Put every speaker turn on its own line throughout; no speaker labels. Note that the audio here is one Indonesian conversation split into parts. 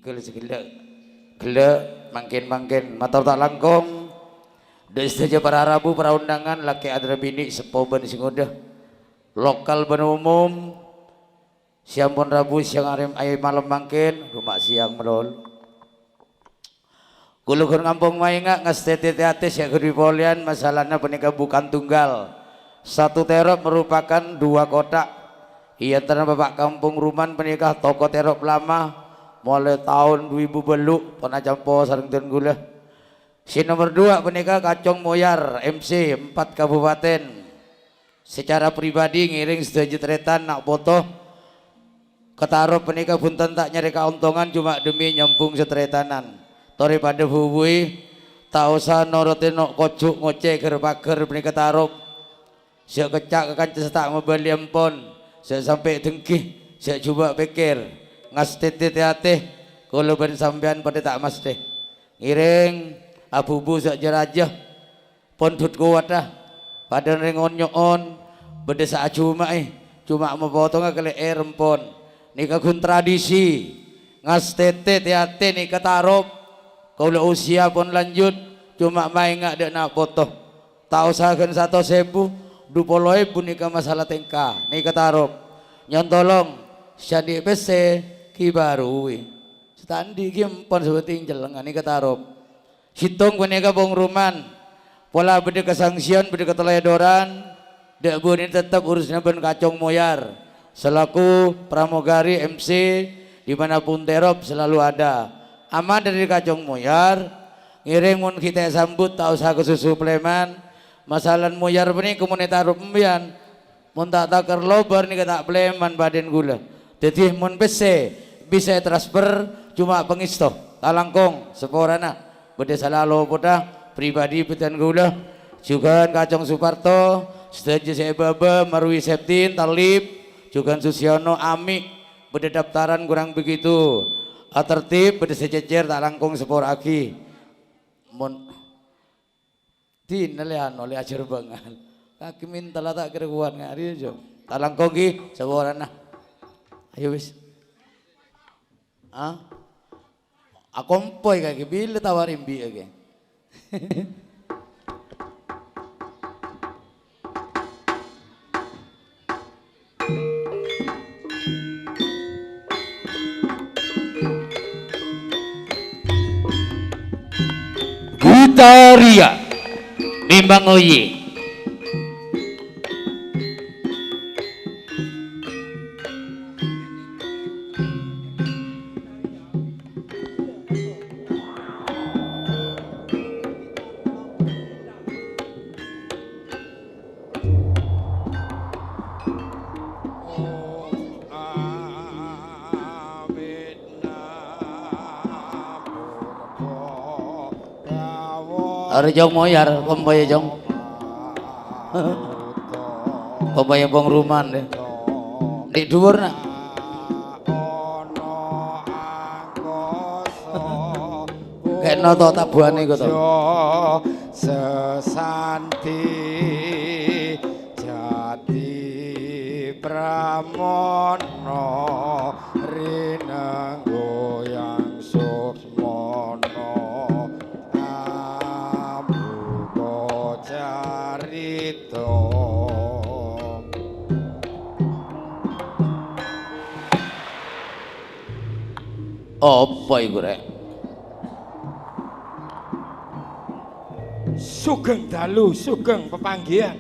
Gila gila mangkin matur tak langkung dari saja para rabu para undangan laki adra bini sepoban sing udah lokal ben umum siang pun rabu siang hari ayo malam mangkin rumah siang melol guluhur ngampung mainga ngastetete ya gede polian masalahnya penikah bukan tunggal satu terop merupakan dua kotak iya tanah bapak kampung Ruman penikah toko terop lama mulai tahun 2000 beluk pernah campo sareng ten gula si nomor 2 penikah Kacong Moyar MC 4 kabupaten secara pribadi ngiring setuju tretan nak foto ketaruh penikah punten tak nyari keuntungan cuma demi nyambung setretanan tori pada hubui tak usah norotin nok kocuk ngoceh gerpager penikah taruh saya kecak kekan cetak membeli empon saya sampai dengkih saya coba pikir ngas titit hati kalau ben sampean pada tak mas deh ngiring abu-bu sak jerajah pon tut kuat dah pada rengon nyon beda sak cuma mau potong kali rempon nikah kun tradisi ngas titit hati nikah taruh kalau usia pun lanjut cuma main nggak ada nak foto tak usahakan 1.000 20.000 nikah masalah tengkah nikah taruh nyontolong jadi PC kibarui standi kimpon sebeting jelengan nikah taruh hitung nikah bong Ruman pola beda kesangsian beda keteledoran dek bu ini tetap urusnya ben Kacong Moyar selaku pramugari MC dimanapun terop selalu ada aman dari Kacong Moyar ngiring mun kita sambut tak usah kesusu pleman masalah Moyar ini kemudian taruh pembian mun tak takar lobar nih kata pleman badan gula jadi mun PC bisa transfer cuma pengisto talangkong seporana beda salalo poda pribadi petan gula juga Kacong Suparto setuju saya baba Marwi Septin Talib juga Susiono Ami beda daftaran kurang begitu tertib beda sejejer tak langkung sepor aki mun tinalehan oleh ajar bangal kaki minta lah tak kira-kuan ngari aja tak langkung ki seporana ayo wis aku empoy kaki bila tawarin bi kaki Gutaria Nimbang Oye Ada Jong Moyar, pembaya Jong, pembaya Bong Ruman deh, di dhuwur nak. Kayak noto tabuane kok to.
Sesanti jati pramono rinang goyang susmono amuga carita
Apa iku rek?
Sugeng dalu, sugeng pepanggihan.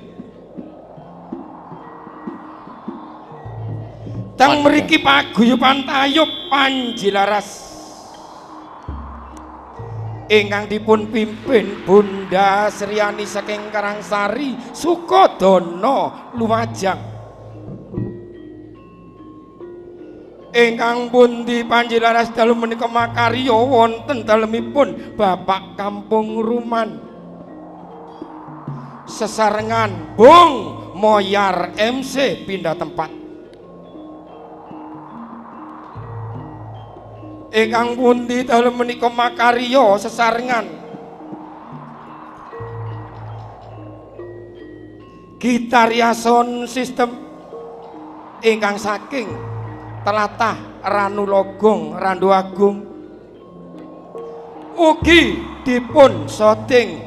Teng mriki paguyuban tayub Panjilaras ingkang dipun pimpin Bunda Sriani saking Karangsari Sukodana Lumajang. Ingkang pundi Panjilaras dalu menika makarya wonten dalemipun Bapak Kampung Ruman. Sesarengan Bung Moyar MC pindah tempat. Ingkang pundi dalem menika makarya sesarengan Gitaria Sound System ingkang saking tlatah Ranulogong Randu Agung ugi dipun syuting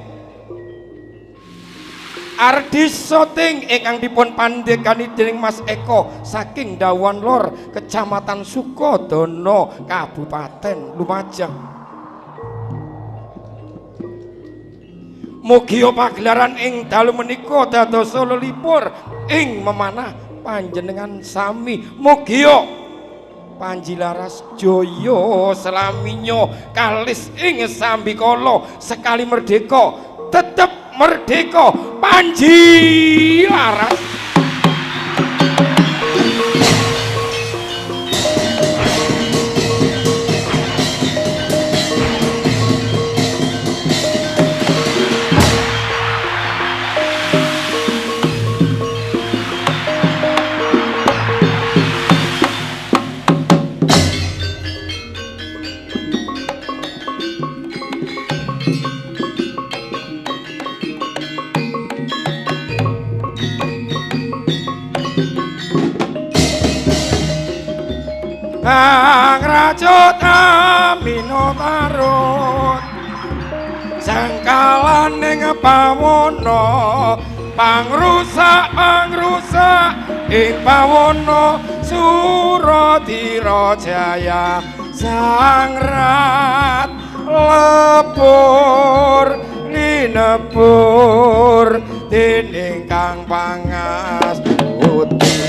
Ardis syuting ingkang dipun pandegani dening Mas Eko saking Dawan Lor Kecamatan Sukodono Kabupaten Lumajang. Mugi pagelaran ing dalu menika dados lelipur ing memanah panjenengan sami. Mugi Panji Laras Joyo selaminyo kalis ing sambikala sekali merdeka tetep merdeka Panji Laras. Ang rajut Aminotarut sangkalan ning pawono pangrusak ing pawono Suradira Jaya sangrat lepur linepur dening Kang Pangastuti.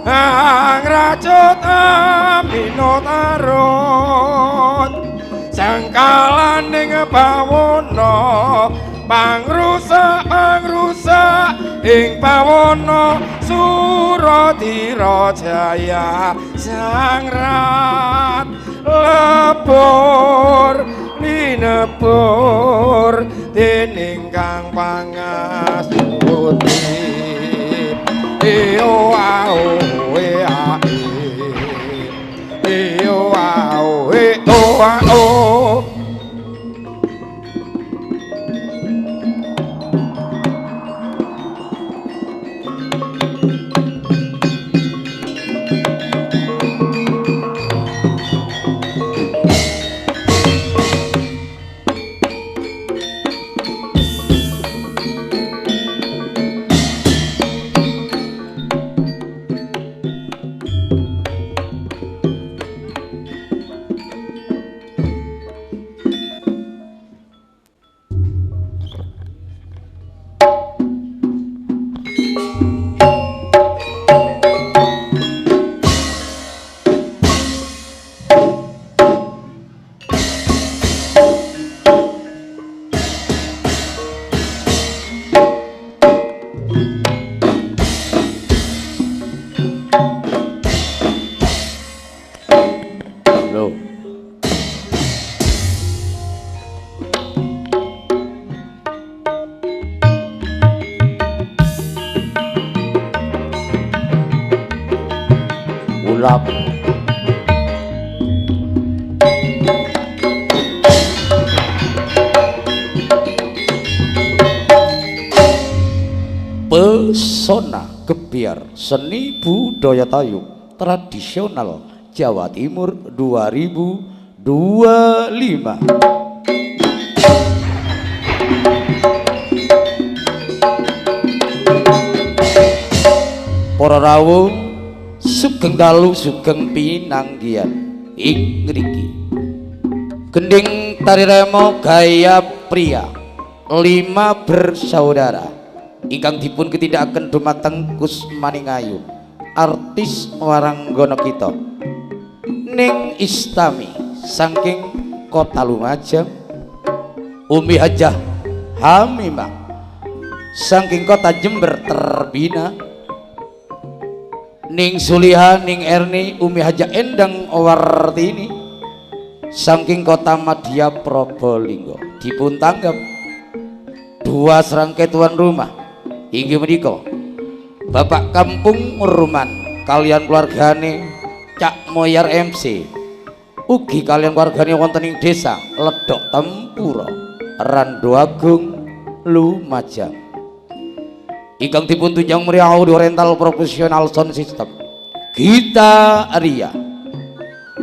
Ang rajut Aminotarut sangkalan ning pawono pangrusak ing pawono Suradira Jaya sangrat lepur linepur dening Kang Pangastuti. Eo ao e a eo ao e o a o.
Ulap pesona gebiar seni budaya tayub tradisional Jawa Timur 2025. Para rawuh sugeng dalu sugeng pinanggihan ing ngriki gending tari remo gaya pria 5 bersaudara ingkang dipun ketindakaken dumateng Gus Maningayu artis waranggana kita ning Istami saking Kota Lumajang, Umi Hajah Hamimah saking Kota Jember terbina, ning Suliha ning Erni Umi Hajah Endang Wartini saking Kota Madya Probolinggo dipun tanggap 2 serangkai tuan rumah inggih menika Bapak Kampung Ruman kalian keluargane Cak Moyar MC ugi kalian keluargane wonten ing desa Ledok Tempura Randu Agung Lumajang ingkang dipun tunjang mriya audio rental profesional sound system Gita Arya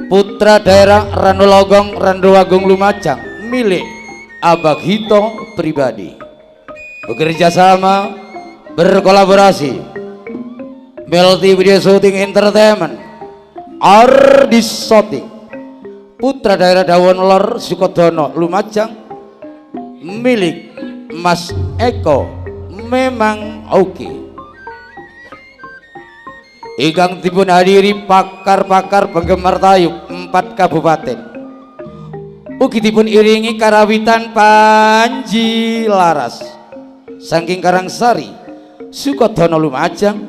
putra daerah Ranulogong Randu Agung Lumajang milik Abah Hito pribadi bekerja sama berkolaborasi Melty Video Shooting Entertainment Ardis Shooting putra daerah Dawon Lor Sukodono Lumajang milik Mas Eko memang oke ingkang dipun hadiri pakar-pakar penggemar tayub 4 kabupaten ugi dipun iringi karawitan Panji Laras saking Karangsari Sukodono Lumajang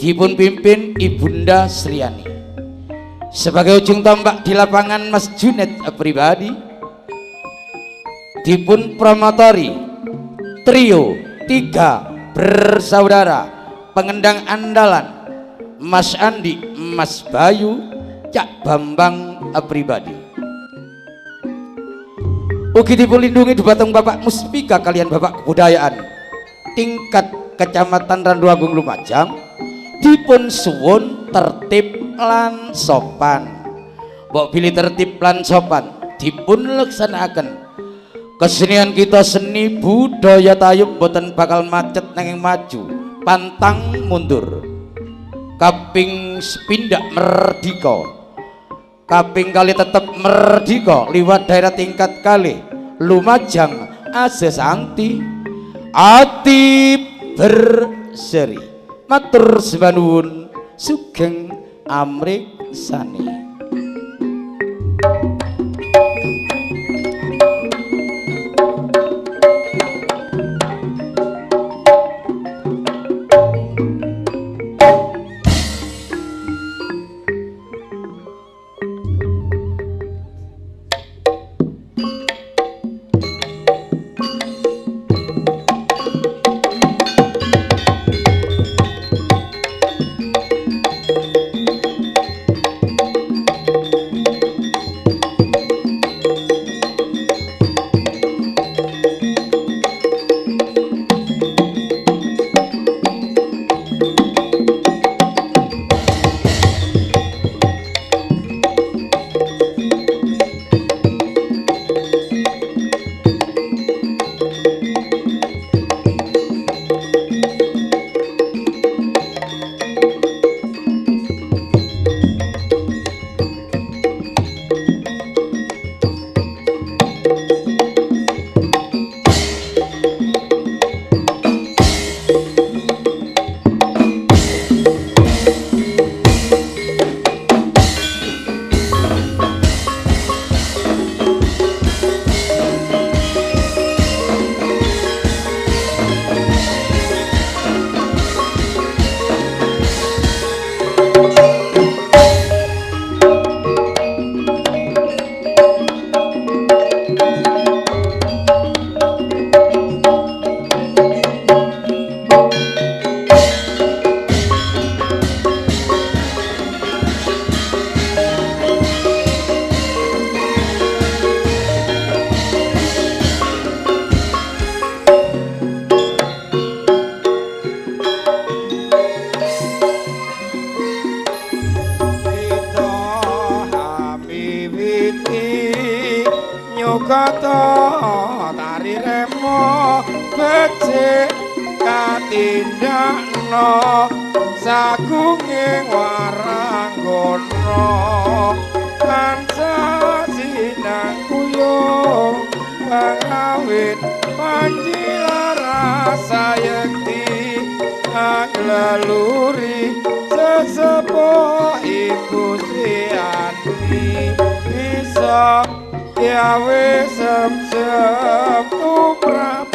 dipun pimpin Ibunda Sriani sebagai ujung tombak di lapangan Mas Junet pribadi dipun promotori trio 3 bersaudara pengendang andalan Mas Andi Mas Bayu Cak Bambang pribadi ugi dipun lindungi dumateng Bapak Muspika kalian Bapak Kebudayaan tingkat Kecamatan Randu Agung Lumajang dipun suwun tertib lan sopan mbok pilih tertib lan sopan dipun laksanaken kesenian kita seni budaya tayub boten bakal macet nanging maju pantang mundur kaping sepindak merdika kaping kali tetep merdika liwat daerah tingkat kali Lumajang asesangti ati berseri matur sebanuwun sugeng amriksani
kata tari remo becik katindakno sagunging waranggono kanca sinang kuyung pangawit Panji Laras sayekti leluhuri sesepuh Ibu Sriani bisa gawe sem-sem tumrap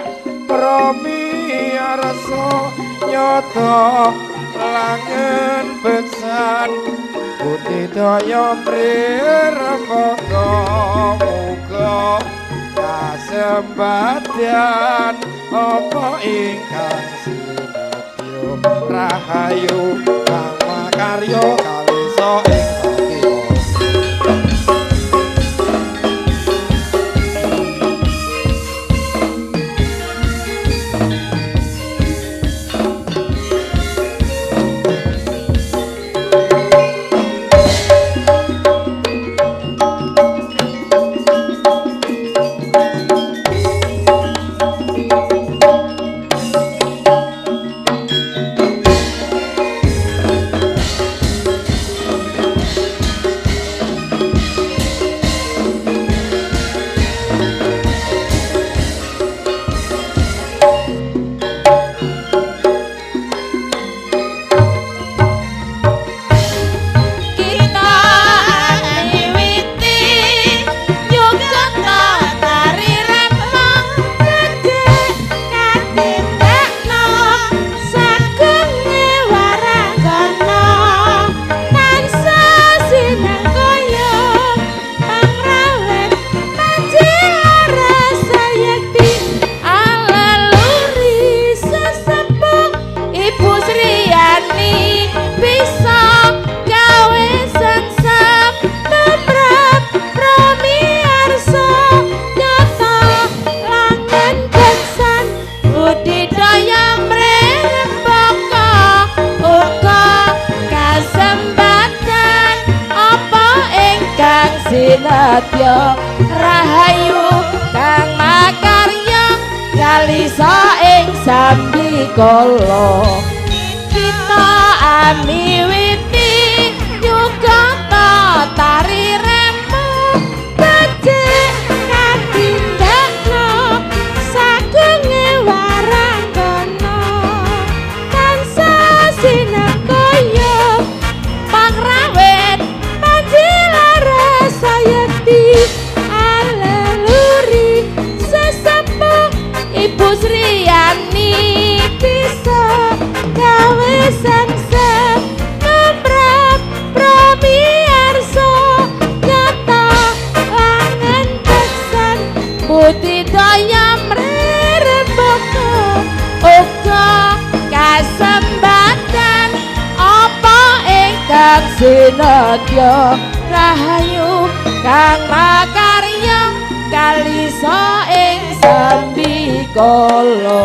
promi arsa nyata langen beksan budidaya prirembaka muga kasembadyan apa ingkang sinebya rahayu kang makarya kalisa ing
Sinatya Rahayu kang makarya kalisa ing sambikala kita amiwiti yugata tari remo becik katindakno sagunge waranggana tansah sinakaya pangrawit panjilara sayekti aleluri sesepuh Ibu Sriyani bisa gawe sangsa numrap pramiarsa nyata langen beksan budidaya mrerembaka uga kasembatan apa ingkang sinadya rahayu kang makarya kalisa ing sambikala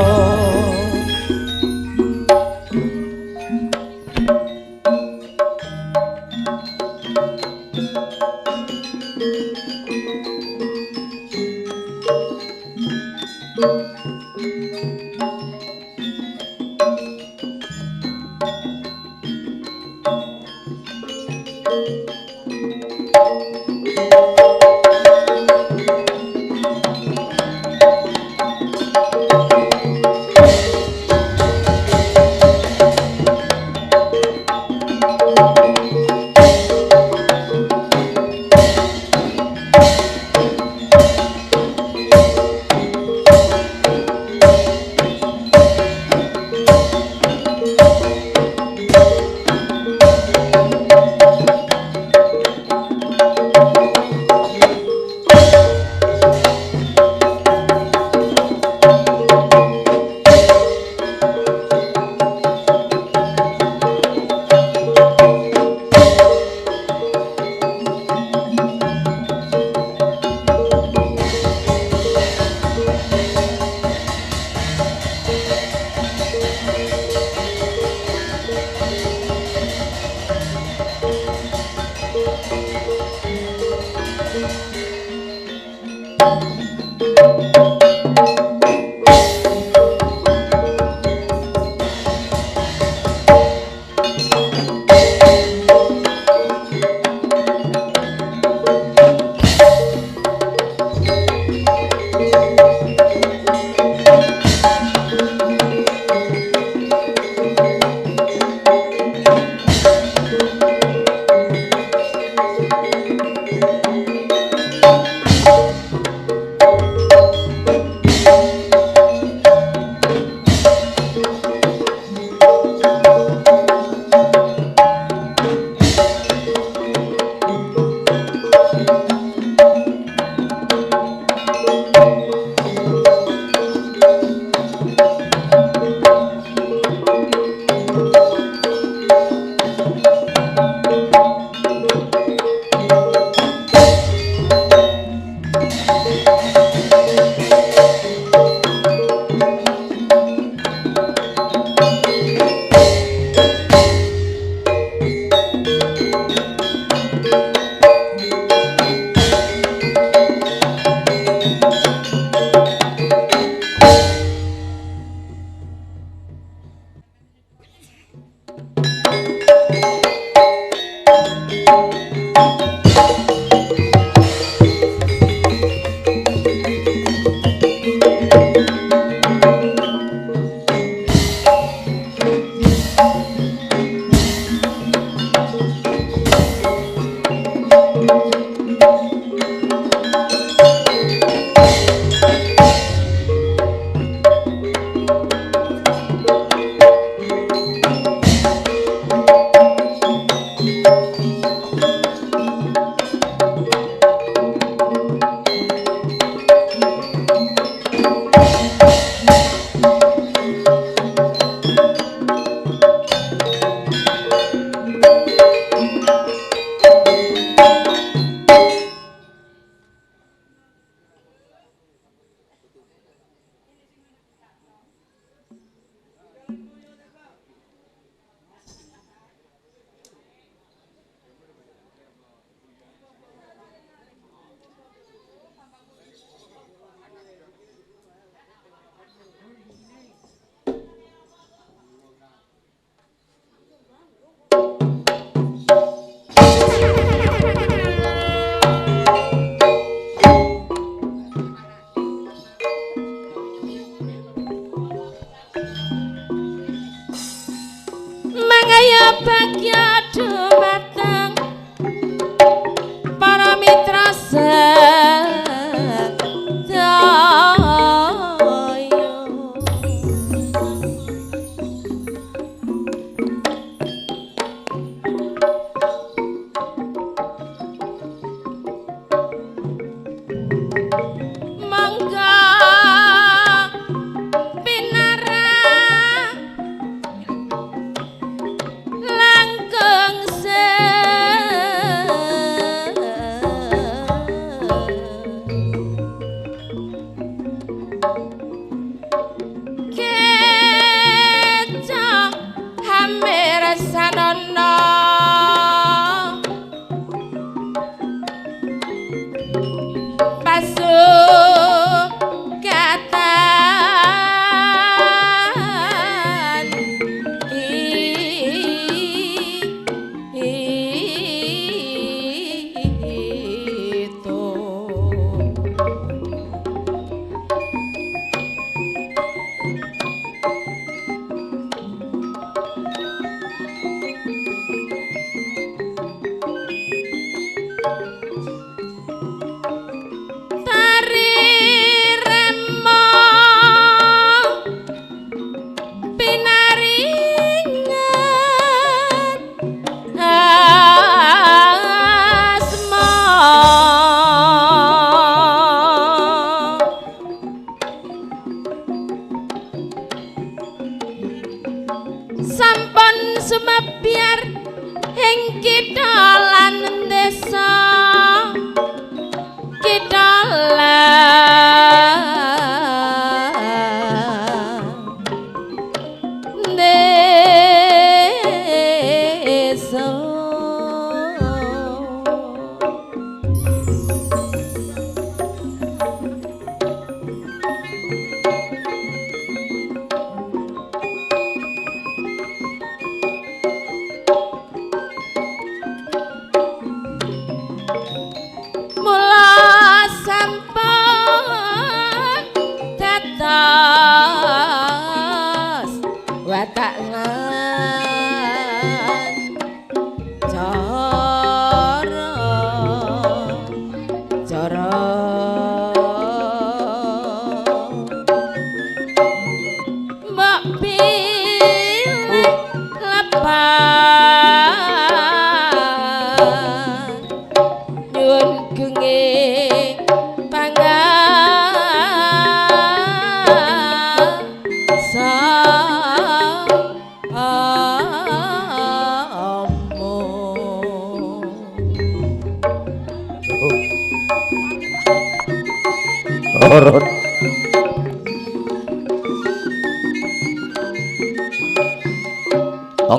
turun.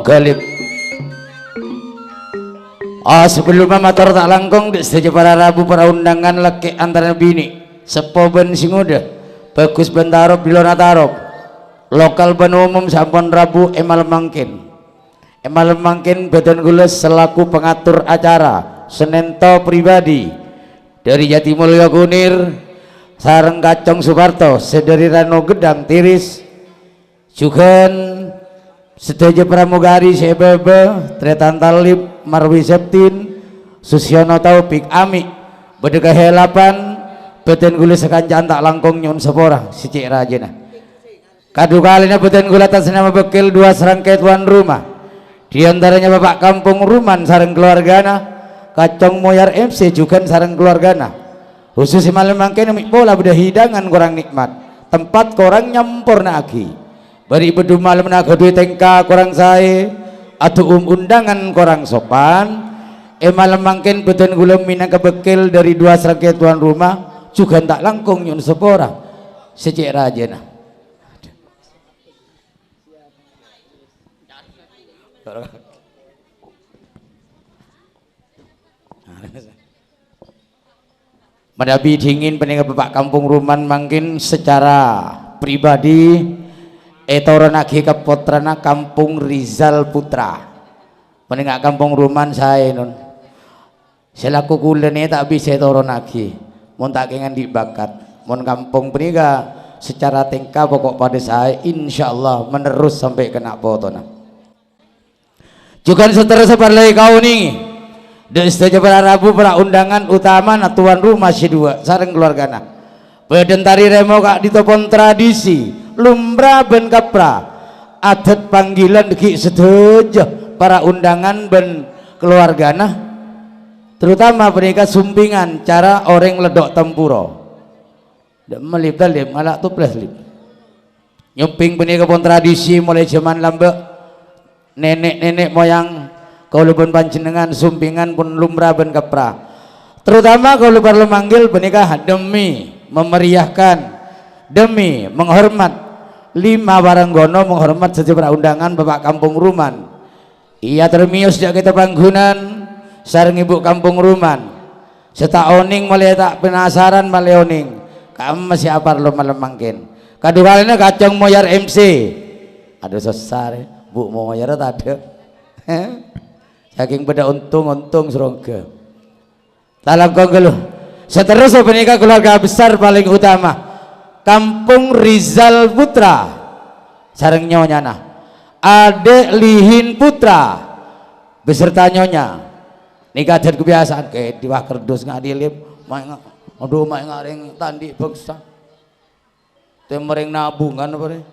Galip. Sebelum matur tak langkung di stage para rabu para undangan laki antara bini sepo ben sing udah bagus bentarop bilona tarop lokal ben umum sampun rabu emal mangkin badan gules selaku pengatur acara senento pribadi dari Jatimulyo Kunir sareng Kacong Suparto sedari Rano Gedang Tiris juga sedaya pramugari sebebe Tretan Talib Marwi Septin Susyono Taufik Ami bedega helapan beten gula sekancan tak langkung nyun sepora si Cik Rajena kadu kalinya beten gula atas nama bekil dua serangkai tuan rumah diantaranya Bapak Kampung Ruman sareng keluargana Kacong Moyar MC juga sareng keluargana khusus malam mangke nemik bola beda hidangan kurang nikmat tempat korang nyampur nagi bari bedu malam naga duit tengka korang sae atau undangan korang sopan malam mangken beten gula mina kebekil dari dua serangkai tuan rumah juga tak langkung nyun sepora secek rajena Madabi dingin peninggal Bapak Kampung Ruman mangkin secara pribadi etoronagi keputrana Kampung Rizal Putra peninggal Kampung Ruman saya nun selaku kulene tak bisa etoronagi mun tak kengan dibakat mun kampung peninggal secara tingkah pokok pada saya insyaallah menerus sampai kena potona juga seterusnya parlay kau nih dan setuju para rabu para undangan utama na tuan rumah si dua sareng keluargana bedentari remo kak ditopon tradisi lumrah ben kapra adat panggilan ki setuju para undangan ben keluargana terutama mereka sumpingan cara orang ledok tempuro dan melip dalip malak tu plus lip nyumping benika pun tradisi mulai zaman lambek nenek-nenek moyang kalau pun panjenengan sumpingan pun lumrah ben kepra terutama kalau perlu manggil benikah demi memeriahkan demi menghormat 5 waranggono menghormat sejumlah undangan Bapak Kampung Ruman iya termius sejak kita panggunan sareng Ibu Kampung Ruman seta oning mulai tak penasaran mulai oning kamu masih apa lo malam mangkin kedua kalinya Kacong Moyar MC aduh sesar Bu Moyar tak ada saking pada untung serongga dalam konggeluh seterusnya penikah keluarga besar paling utama Kampung Rizal Putra sareng nyonyana Adek Lihin Putra beserta nyonya nikah dan kebiasaan kayak diwah kerdus ngadilip aduh main ngaring tandi bangsa temering nabungan apa deh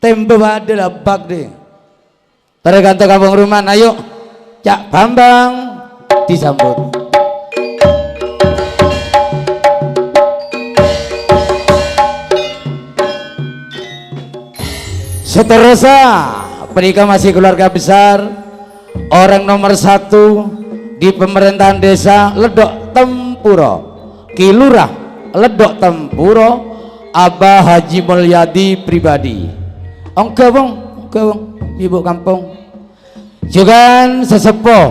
tembe adalah bak deh tergantung Kampung Ruman ayo Cak Bambang disambut seterusnya penikah masih keluarga besar orang nomor 1 di pemerintahan desa Ledok Tempuro Kilurah Ledok Tempuro Abah Haji Mulyadi pribadi enggak bang Ibu Kampung juga sesepuh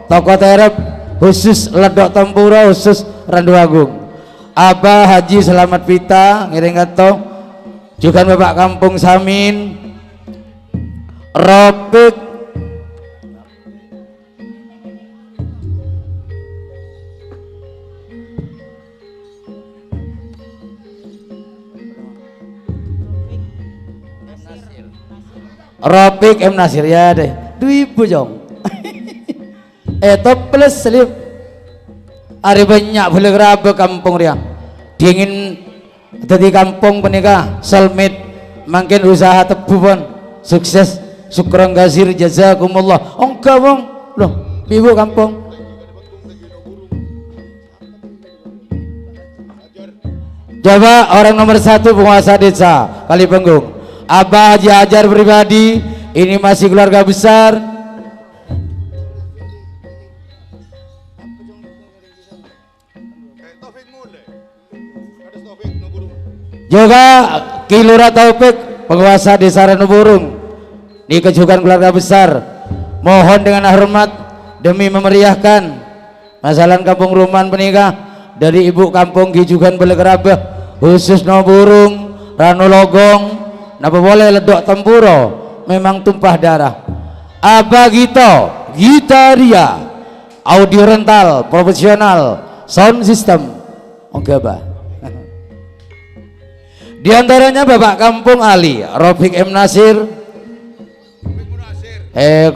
tokoh terep khusus Ledok Tempuro khusus Randu Agung Abah Haji Selamat Vita ngiring atau juga Bapak Kampung Samin Ropik Ropik M Nasir ya deh 2000 jong plus selip hari banyak boleh geraba kampung dia dingin jadi kampung penikah selmit makin usaha tebu pun sukses syukran gazir jazakumullah enggak bang loh ibu kampung coba orang nomor 1 penguasa desa Kali Penggung Abah Haji Ajar pribadi ini masih keluarga besar juga Kilura Taufik penguasa desa Renuburung di kejukan keluarga besar, mohon dengan hormat demi memeriahkan masalah kampung Ruman penikah dari ibu kampung Gijugan Belegerabah khusus Noburung Ranu Logong napa boleh ledok tempuro memang tumpah darah Aba Gito Gitaria audio rental profesional sound system oke Bah. Di antaranya Bapak Kampung Ali Rofik M Nasir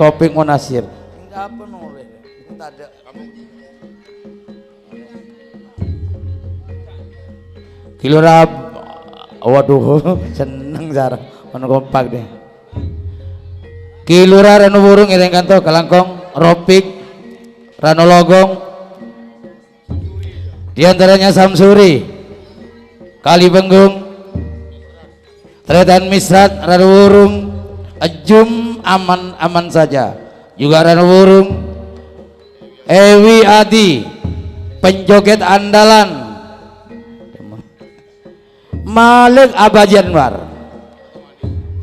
Kopik Munasir Kilura waduh seneng Zara kompak deh Kilura Renuburung ireng kanto Kelangkong Ropik Ranologong diantaranya Samsuri Kalibenggung Tretan Misrat Renuburung Ajum aman saja juga Renuburung Ewi Adi penjoget andalan Malik Abajanwar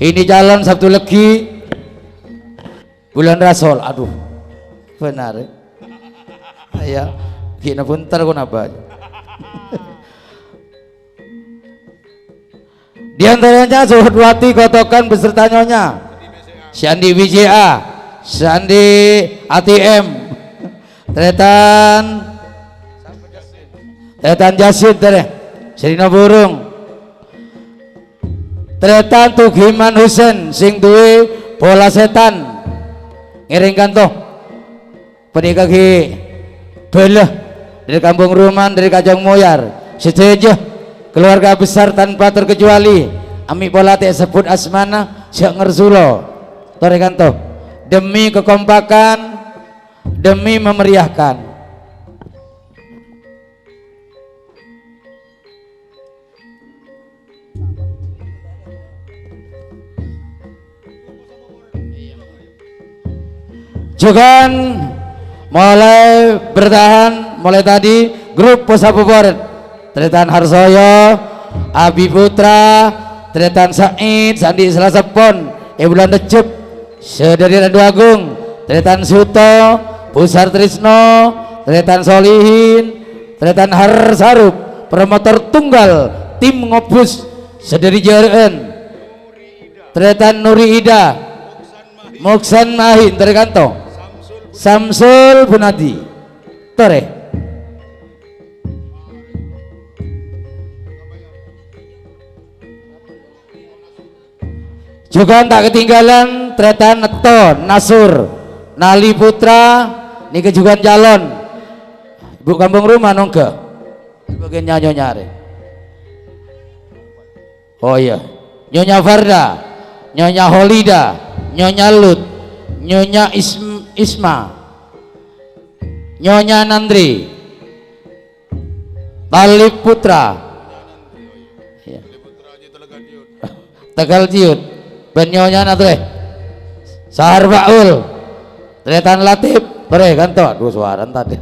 ini jalan Sabtu Legi bulan Rasol aduh benar ya kina punter kun apa di antaranya Suhudwati Kotokan beserta nyonya Sandi WJA Sandi ATM Tretan Jasid deh Serina Burung Tretan Tugiman Husen sing duwe bola setan ngiring kanto penikah ki belah dari kampung Ruman dari Kajang Moyar setuju keluarga besar tanpa terkecuali ami bola tak sebut asmana siak ngersulo tore kanto demi kekompakan demi memeriahkan juga mulai bertahan mulai tadi grup Posapoporet Tretan Harsoyo Abi Putra Tretan Said Sandi Selasepon Bulan Decep Sedari Randu Agung Tretan Suto Pusar Trisno Tretan Solihin Tretan Harsarup promotor tunggal tim ngobus Sedari Jaren Tretan Nuri Ida Moksan Mahin Terkanto Samsul Bunadi tore juga tak ketinggalan Tretan Neto Nasur Nali Putra niki juga calon ibu kampung Rumah nongke sebagai nyari oh iya Nyonya Farda Nyonya Holida Nyonya Lut Nyonya Isma Nyonya Nandri Talib Putra ya. Tegal Ciut ben Nyonya Natre Sahar Baul Tretan Latif tere kanto aduh suara tadi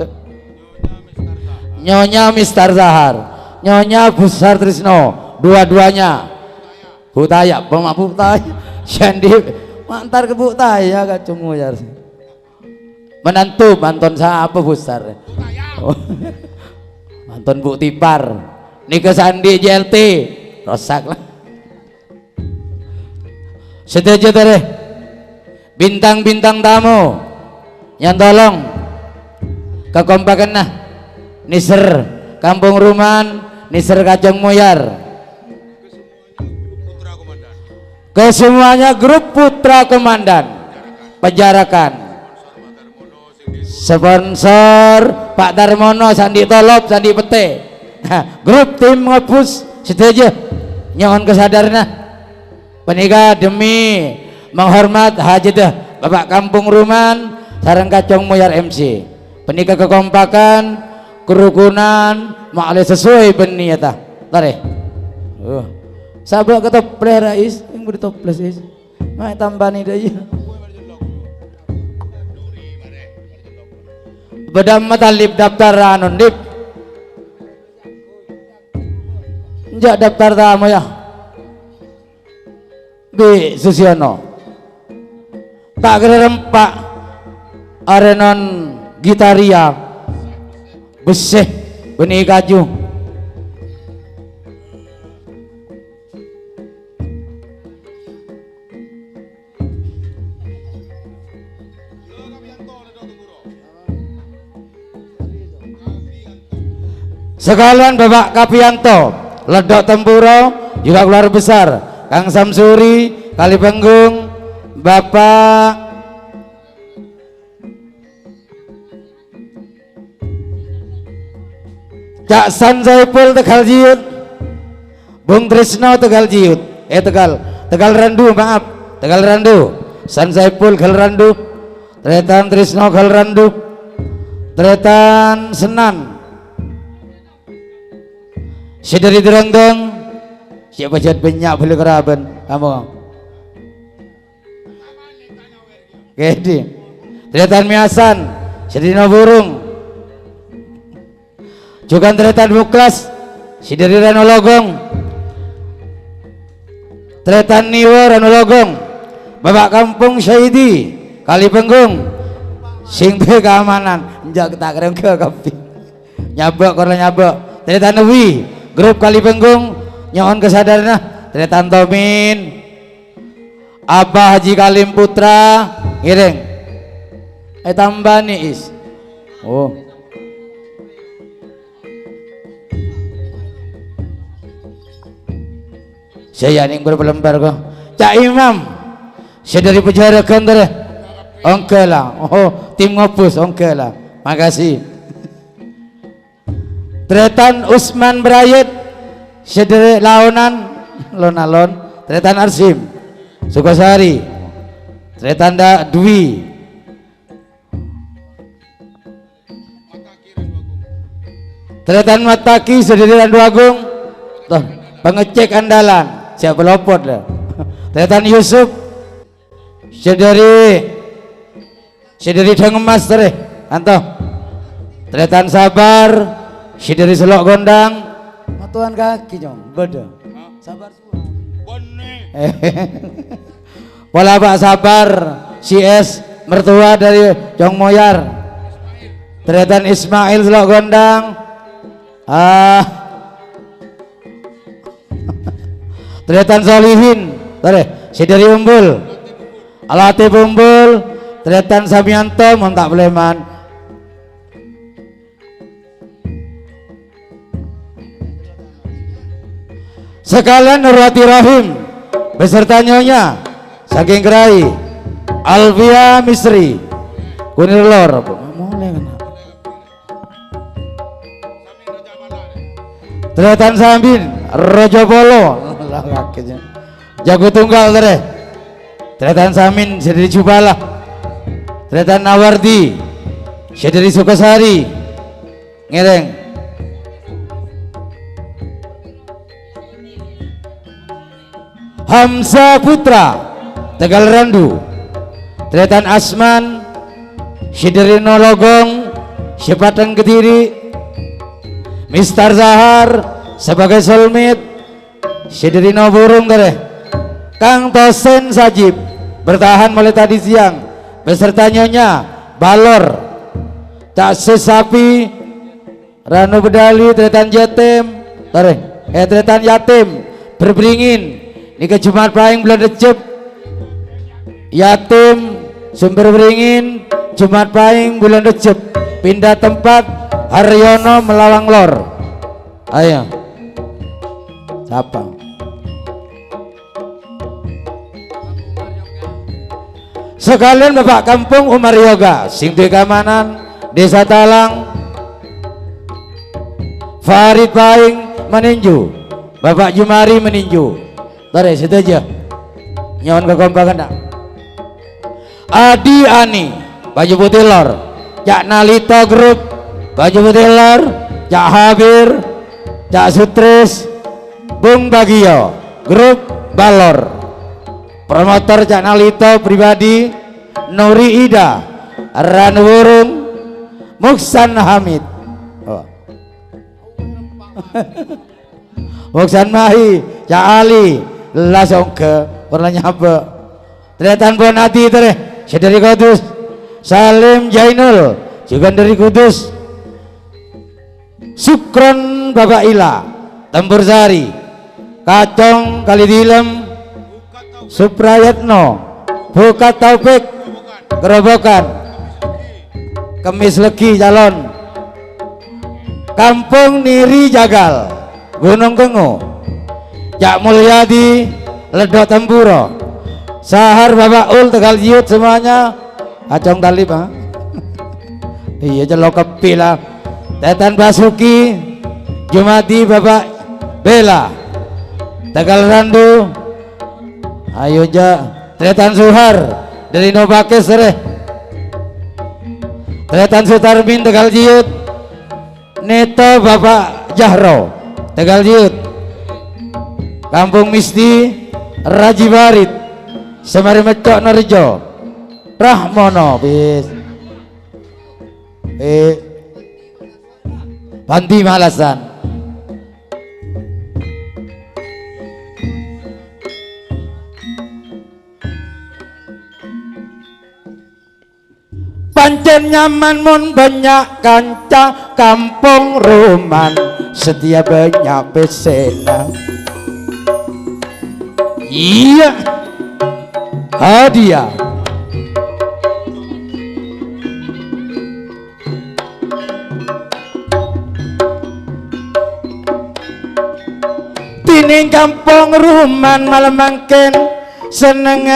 Nyonya Mister Zahar Nyonya Busar Trisno dua-duanya Butaya Bapak Butaya Sandi mantar ke Butaya kacung Moyar menantu manton siapa Busar oh. Manton Bu Tipar Nika Sandi JLT rosak lah setuju deh bintang-bintang tamu yang tolong kekompakan nah Niser Kampung Ruman Niser Kajang Moyar kesemuanya grup Putra Komandan Penjarakan sponsor Pak Darmono Sandi Tolop Sandi Pete grup tim ngopus setuju nyohon kesadarna penikah demi menghormat hajadah Bapak Kampung Ruman sareng Kacong Moyar MC penikah kekompakan kerukunan makle sesuai berniatah tare sabak ke toples rais yang beri toples is mai tambah nih deh bedam matalip daftar anon dip Jak daftar tamu ya Bi Susiono tak kira rempak arenon gitaria besih benih kaju sekalian Bapak Kapianto Ledok Tempuro juga keluar besar Kang Samsuri Kali Penggung Bapak Cak San Saipul Tegal Jiut Bung Trisno Tegal Jiut Tegal Randu maaf Tegal Randu San Saipul Tegal Randu Tretan Trisno Tegal Randu Tretan Senan Sedari Derondong siapa jad banyak boleh keraban kamu Gede Tretan Miasan Sedino Burung juga Tretan Muklas Sidari Ranologong Tretan Niwa Ranologong Bapak Kampung Syahidi Kali Penggung sing duwe keamanan njak tak keren ke kopi nyabak karena nyabak Tretan Newi grup Kali Penggung nyohon kesadaran Tretan Tomin Abah Haji Kalim Putra ngiring tambah nih is oh saya yang berpelembar kok Cak Imam saya dari penjara kantor oke lah oh tim ngopus oke lah makasih Tretan Usman Brayet saya dari Laonan Lonalon Tretan Arsim Sukosari Tretan Dwi Tretan Mataki Sediri Randu Agung tuh pengecek andalan siapa lopot lah Tretan Yusuf sedari Dengemas tere anto Tretan Sabar sedari Selok Gondang matuan kaki jong beda sabar pola Pak Sabar CS mertua dari Jong Moyar Tretan Ismail Selok Gondang Tretan Solihin tare sedari Umbul Alati Umbul Tretan Samianto montak Bleman sekalian Nurwati Rahim beserta nyonya saking Gerai Alvia Misri Kunir Lor Tretan Sambin Rojo Polo jago tunggal tere Tretan Samin sedari Jubala Tretan Nawardi sedari Sukosari ngereng Hamzah Putra Tegal Randu Tretan Asman sedari Nologong Sepatang Kediri Mister Zahar sebagai soulmate sedari Burung tere Kang Tosen Sajib bertahan mulai tadi siang beserta nyonya Balor Cak Sesapi Ranu Bedali Tretan Jatim tere Tretan Yatim berberingin ini ke Jumat Pahing bulan Recep Yatim Sumber Beringin Jumat Pahing bulan Recep pindah tempat Haryono Melawang Lor ayo siapa sekalian Bapak Kampung Umar Yoga sing duwe keamanan Desa Talang Farid Pahing meninju Bapak Jumari meninju tare situ aja nyawan kekompakan dak Adi Ani Baju Putih Lor Cak Nalito Grup Baju Putih Lor Cak Habir Cak Sutris Bung Bagio Grup Balor promotor Cak Nalito pribadi Nuri Ida Ranu Burung Muksan Hamid Moksan Mahi Cak Ali langsung ke warnanya apa ternyata Bonati tereh dari Kudus Salim Jainul juga dari Kudus Sukron Bapak Ila Tempur Sari Kacong Kali Dilem Suprayatno Buka Taufik Gerobokan Kemis Legi calon Kampung Niri Jagal Gunung Kengu Cak Mulyadi Ledok Tempuro Sahar Bapak Ul Tegal Jiut semuanya Acong Talib ha? Iya celok kepi lah Tetan Basuki Jumadi Bapak Bela Tegal Randu ayo ja Tetan Suhar dari Novakes sereh Tetan Sutarmin Tegal Jiut Neto Bapak Jahro Tegal Jiut Kampung Misti Raji Barit Semari Mecok Norjo Rahmono bis Panti Malasan pancen nyaman mun banyak kanca kampung ruman setia banyak pesena iya hadiah tining kampung ruman malam mangken seneng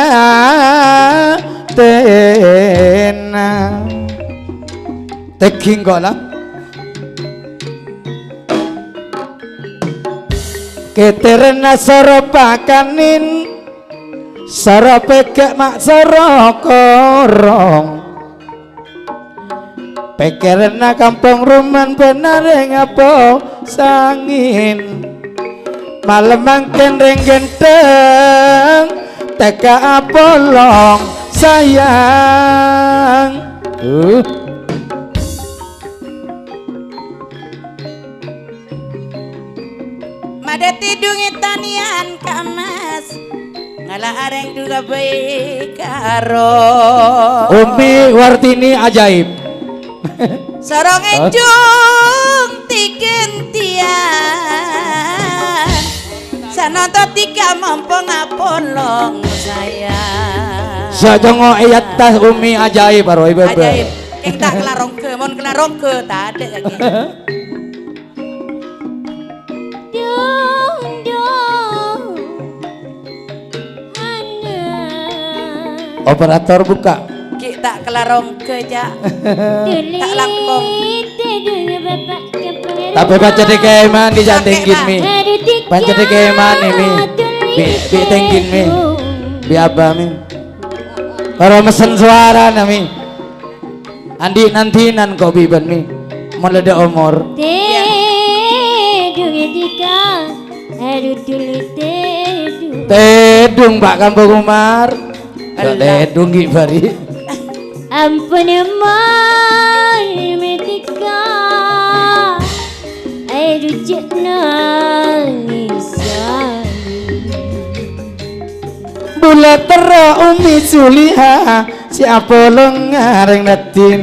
tena teking kok lah keterena soropakanin soropekek mak sorokorong pekerena kampung ruman benar ngapo sangin malam mangken reng genteng teka apolong sayang
Madati dungi tanian kamas ngalah areng juga baik karo
Umi Wartini ajaib
sorong enjung tigentian sanoto tiga mampung apolong sayang
sajongo ayat tas Umi ajaib arwah ibu
ajaib keng tak kelarong ke mon kelarong ke tak ada lagi
operator buka
ki tak kelarong ke ja tak langkong
tapi baca di keman di jantengin mi baca di keman mi bi tengkin mi bi apa mi kalau mesen suara nami andi nantinan kok biban mi meleda umur tedung Pak Kampung Umar tedung gibari
ampun emang metika air rujuk nangisan
bulat tera Umi Suliha si Apollo ngareng netin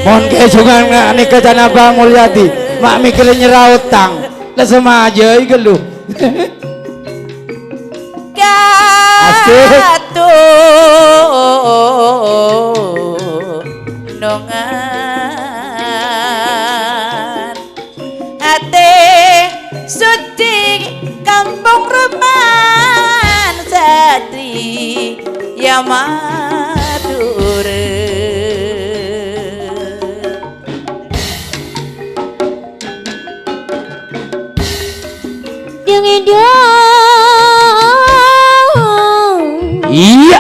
mohon kesungan nggak nih kejana Bang Mulyadi mak mikirnya nyerah utang lah sama aja lu
katu nongan ate suci kampung ruman satri ya madure
iya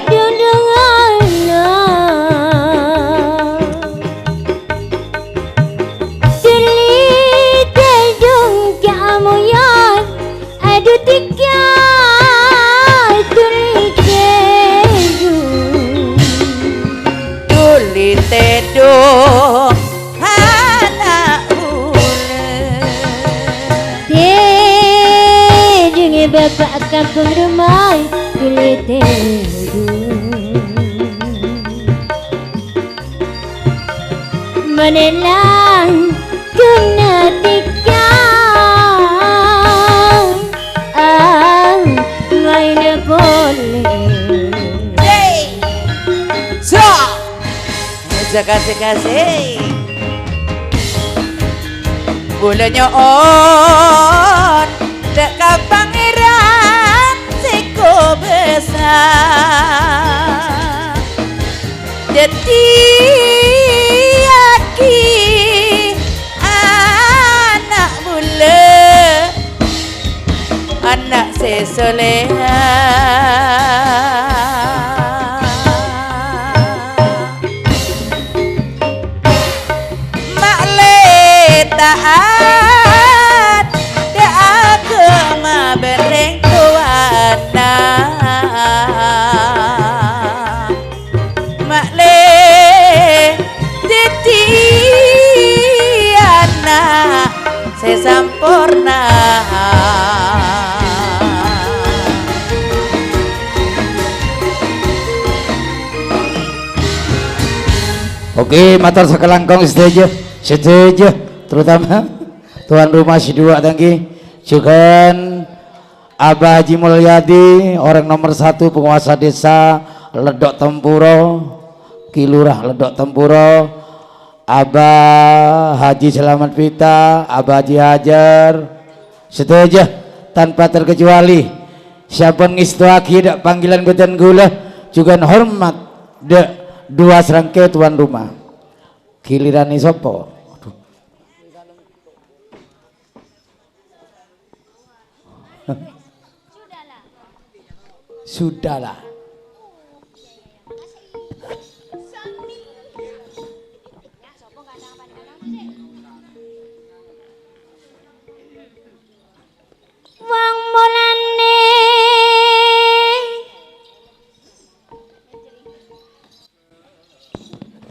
kulite dong anak bulan
Junge bapak kampung rumah kulit menelang kena tikang main boleh
so aja kasih bulannya on dekat pangeran siko besar jadi aki anak bule anak sesoleha makle taat dia agama bereng tuana makle jadi anak sesampurna
Oke, matur sekelangkong setuju, terutama tuan rumah si dua tangki, juga Abah Haji Mulyadi, orang nomor 1 penguasa desa Ledok Tempuro, Kilurah Ledok Tempuro, Abah Haji Selamat Pita, Abah Haji Hajar, setuju tanpa terkecuali. Siapa ngistuaki dak panggilan beten gula juga hormat dua serangkai tuan rumah. Giliran sopo? Sudahlah.
wong mulane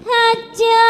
aja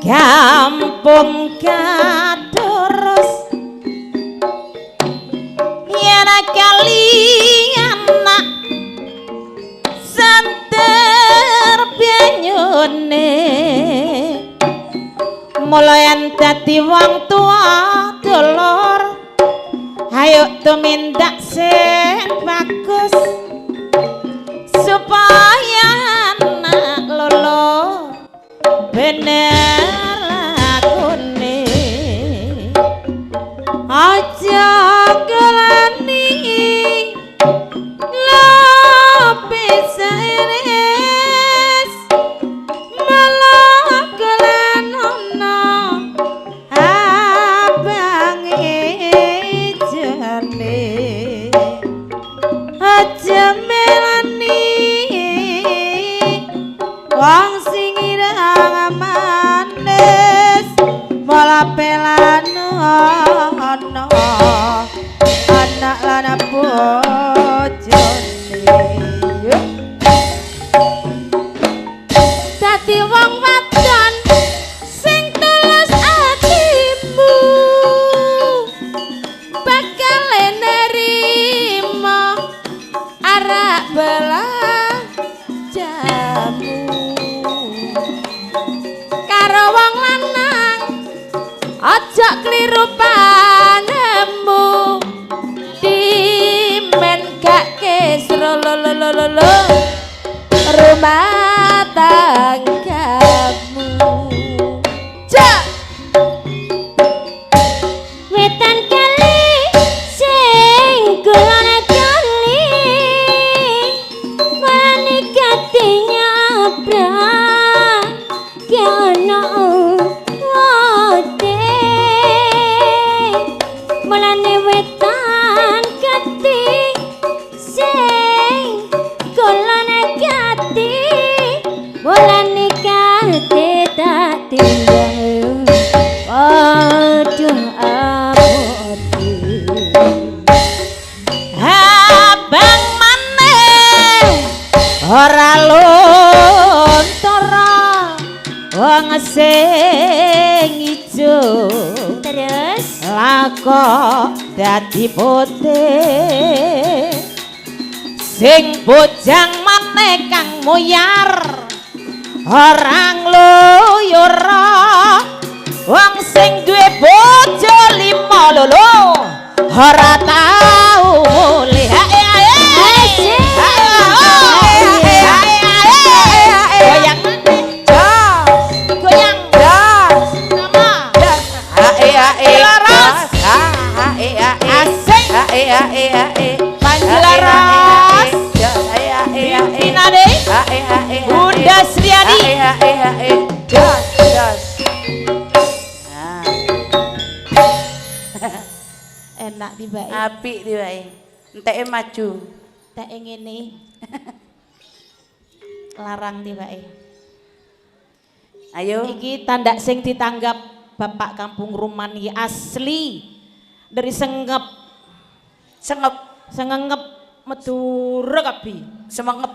kampung kadurus yen kalian nak santer banyune mulai dadi wong tua dulur ayo tumindak sing bagus supaya anak lolo bener lakune aja gelani lapis iris malah gelenono abang ijane aja melani wong sing ireng manis malah pelano ana anak lan bojone dadi wong wadon sing tulus atimu bakal nerima arak belah jamu karo wong lanang aja kliru panemu dimen gak kesro lololololo rumah tanggamu jak
Wetan kali sing kulone kali menikati nyabrang kono wate mulane wetan kati sing kulone kati mulane kati tak tinggal aduh aboti
abang maneh ora lontara wong sing ijo
terus
lakok dadi putih sing bojang maneh kang muyar orang luyura wong sing duwe bojo limo lolo ora tau mulih goyang maneh goyang sama laras asik panjelaras pimpinane Bunda Sriani enak tiba
apik tibae enteke maju
tak ngene larang tiba
ayo
iki tanda sing ditanggap Bapak Kampung Ruman iki asli dari sengep Madura kabeh
semengep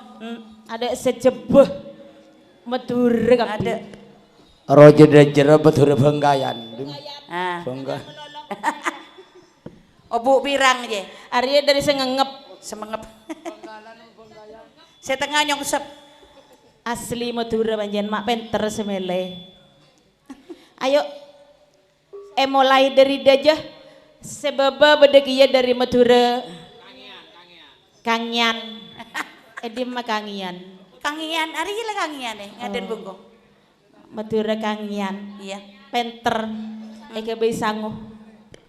ada sejebeh Madura kabeh
ada
Rojo dan jero betul bengkayan.
ah
Bengka.
obuk pirang je
Arya dari sengengep
semengep setengah nyongsep
asli Madura panjen mak penter semele ayo mulai dari dajah sebaba bedekia dari Madura Kangian edim mah Kangian
ari lah kangian ngaden bungkung
Madura Kangian
iya
penter eke sangu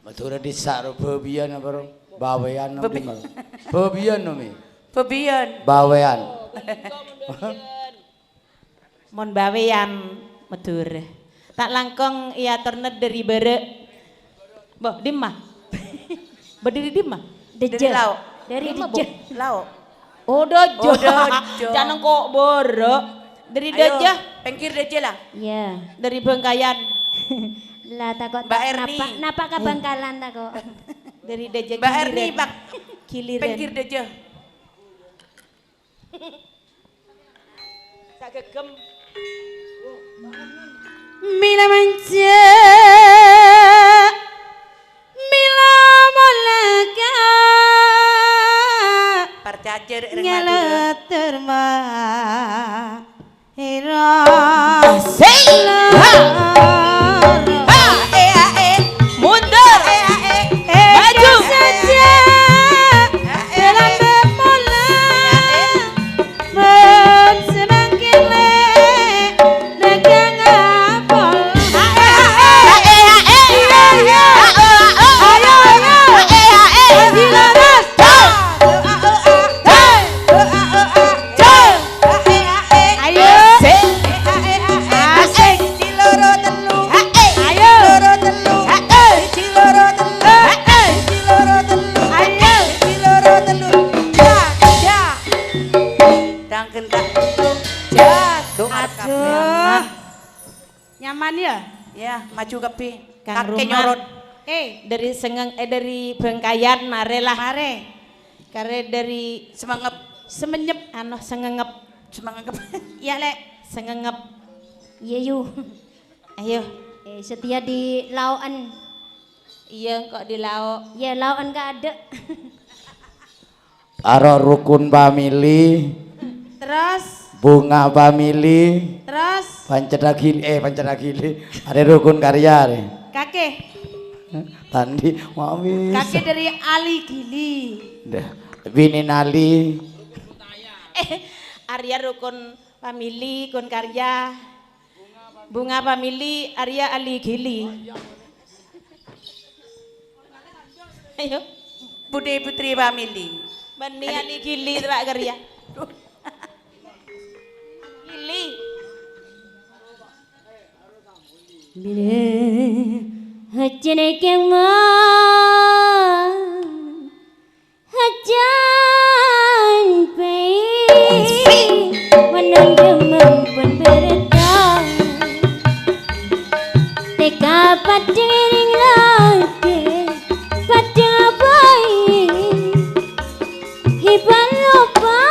Madura di saro bebian apa ro? Bawean nomi. Bebian nomi.
bebian
Bawean.
mon bawean Madura tak langkong ia ternet dari bere boh dimah berdiri dimah
dari lauk
dari
Dimah,
Deje
lauk
oh dojo
Oh, dojo.
jangan kok borok dari
ayo
dajah
pengkir deje lah
ya
dari Bengkayan
lah takut
Mbak Erni.
napa ka Bangkalan takut
dari dajah
Mbak Erni pak
Giliran
pengkir deje
tak gegem
Mila manja Mila molaka
parcacer ring Madura
ngeletur mah ira
mundur maju
saja dalam bemola semakin dagang apol ayo
Maju kepi.
Kang
Kakek
Ruman.
nyorot.
Dari Bengkayan marelah.
Mare.
Kare dari
Semangep.
Semenyep sengengep.
Semangep.
Ya lek.
Sengengep.
Iya yu.
Ayo.
Setia di lauan.
Iya kok di lauk.
Ya lauan gak ada.
Aro rukun family,
Terus.
bunga family,
Terus.
pancadagili, ada rukun karya nih.
Kakek.
Tandi mami.
Kakek dari Ali Gili.
Bini Nali.
Arya rukun family kun karya. Bunga family Arya Ali Gili. Ayo.
Bude Putri family.
Bani Ali Gili terak karya. Gili.
Bila hajan kema hajan pe menunggu mempun beredar teka padiring lagi pada bayi hiban lupa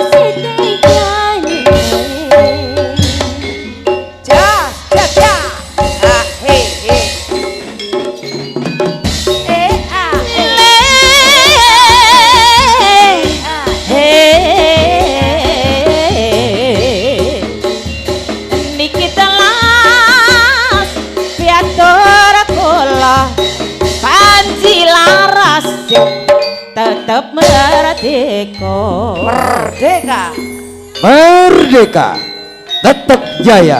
seteganya.
Ja. Ah, he. Ah,
Niki telas piatur kula panji laras tetep merdeka.
Merdeka.
Merdeka, tetap jaya.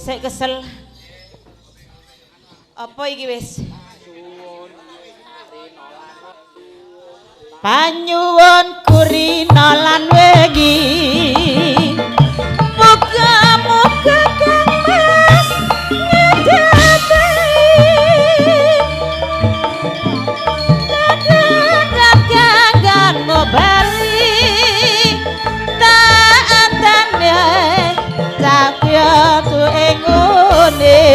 Sik kesel. Apa iki wis? Panyuwun kurina lan wengi. Muga-muga Kang Mas ngedati. Dadak kanggan ngobali. Tak antane. Sapya tu engone